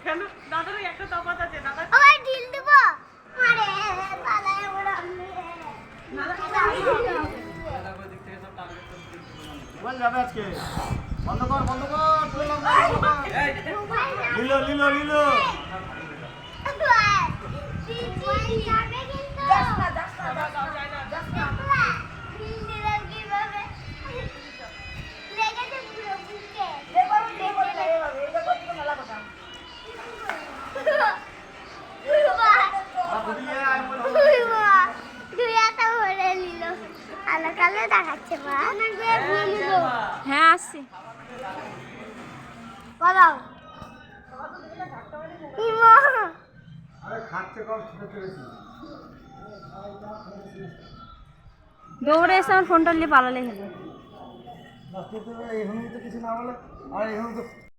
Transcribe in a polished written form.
কেন দাদার একটা তফাৎ আছে দাদা ওই ঢিল দেব আরে পালায় ওরা বল যাবে আজকে বন্ধ কর লিলো লিলো লিলো যাবে কিন্তু লেগেছে পুরো বুকে হ্যাঁ আসছি। দৌড়ে এসে আমার ফোনটা নিয়ে পালালে হলো। কিছু না বলে আর এখন তো